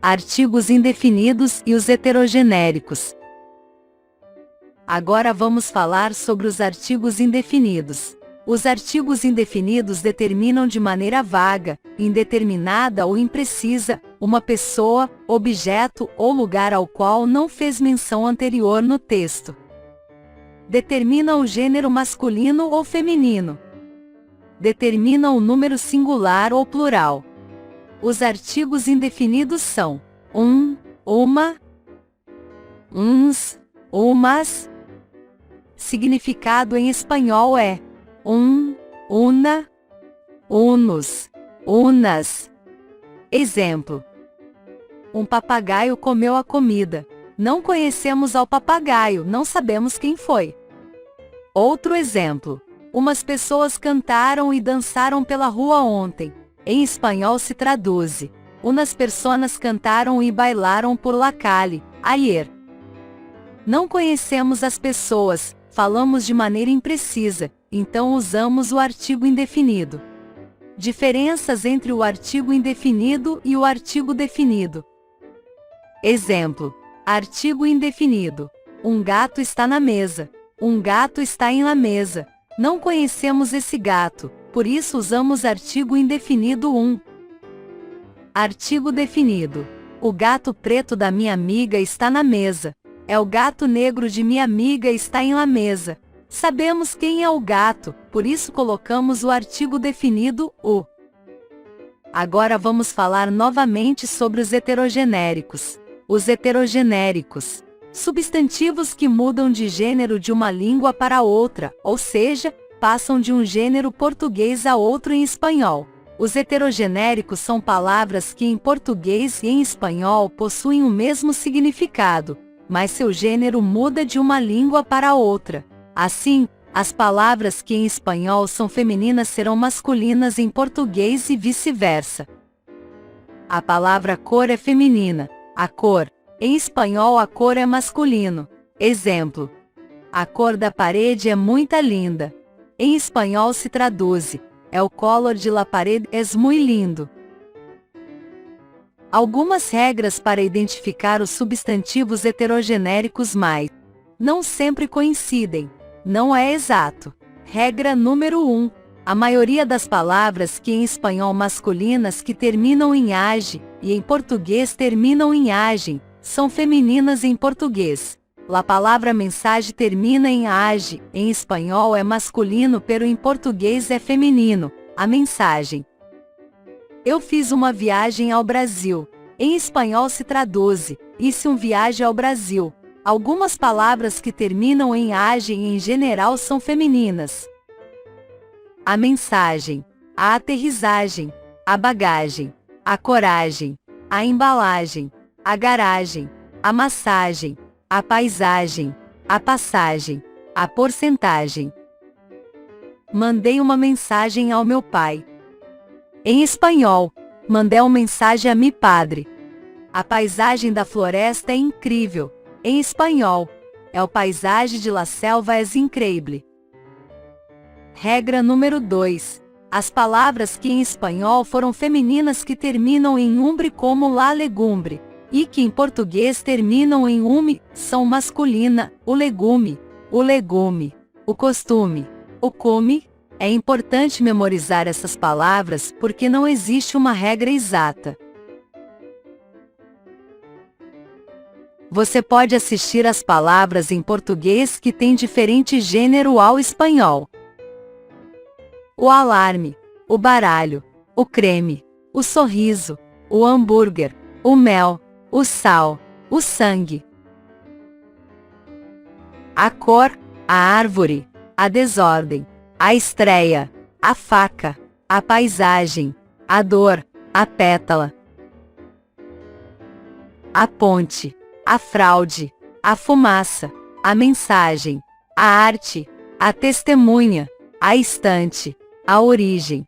artigos indefinidos e os heterogenéricos. Agora vamos falar sobre os artigos indefinidos. Os artigos indefinidos determinam de maneira vaga, indeterminada ou imprecisa, uma pessoa, objeto ou lugar ao qual não fez menção anterior no texto. Determina o gênero masculino ou feminino. Determina o número singular ou plural. Os artigos indefinidos são uma, uns, umas. Significado em espanhol é una, unos, unas. Exemplo: um papagaio comeu a comida. Não conhecemos ao papagaio, não sabemos quem foi. Outro exemplo: umas pessoas cantaram e dançaram pela rua ontem. Em espanhol se traduz: unas personas cantaram e bailaram por la calle, ayer. Não conhecemos as pessoas, falamos de maneira imprecisa, então usamos o artigo indefinido. Diferenças entre o artigo indefinido e o artigo definido. Exemplo: artigo indefinido: um gato está na mesa. Um gato está em la mesa. Não conhecemos esse gato, por isso usamos artigo indefinido Artigo definido: o gato preto da minha amiga está na mesa. É o gato negro de minha amiga está em la mesa. Sabemos quem é o gato, por isso colocamos o artigo definido o. Agora vamos falar novamente sobre os heterogenéricos. Os heterogenéricos: substantivos que mudam de gênero de uma língua para outra, ou seja, passam de um gênero português a outro em espanhol. Os heterogenéricos são palavras que em português e em espanhol possuem o mesmo significado, mas seu gênero muda de uma língua para outra. Assim, as palavras que em espanhol são femininas serão masculinas em português e vice-versa. A palavra cor é feminina. A cor. Em espanhol a cor é masculino. Exemplo: a cor da parede é muito linda. Em espanhol se traduz: el color de la pared es muy lindo. Algumas regras para identificar os substantivos heterogenéricos não sempre coincidem. Não é exato. Regra número 1. A maioria das palavras que em espanhol masculinas que terminam em age, e em português terminam em agem, são femininas em português. A palavra mensagem termina em age, em espanhol é masculino, pero em português é feminino, a mensagem. Eu fiz uma viagem ao Brasil. Em espanhol se traduz: hice uma viagem ao Brasil. Algumas palavras que terminam em agem em geral são femininas. A mensagem, a aterrissagem, a bagagem, a coragem, a embalagem, a garagem, a massagem, a paisagem, a passagem, a porcentagem. Mandei uma mensagem ao meu pai. Em espanhol, mandei uma mensagem a mi padre. A paisagem da floresta é incrível. Em espanhol, el paisagem de la selva es increíble. Regra número 2. As palavras que em espanhol foram femininas que terminam em umbre, como la legumbre, e que em português terminam em ume, são masculina: o legume, o costume, o come. É importante memorizar essas palavras porque não existe uma regra exata. Você pode assistir às palavras em português que têm diferente gênero ao espanhol. O alarme, o baralho, o creme, o sorriso, o hambúrguer, o mel, o sal, o sangue. A cor, a árvore, a desordem, a estreia, a faca, a paisagem, a dor, a pétala. A ponte, a fraude, a fumaça, a mensagem, a arte, a testemunha, a estante, a origem.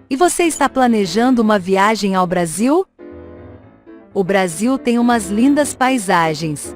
E você está planejando uma viagem ao Brasil? O Brasil tem umas lindas paisagens.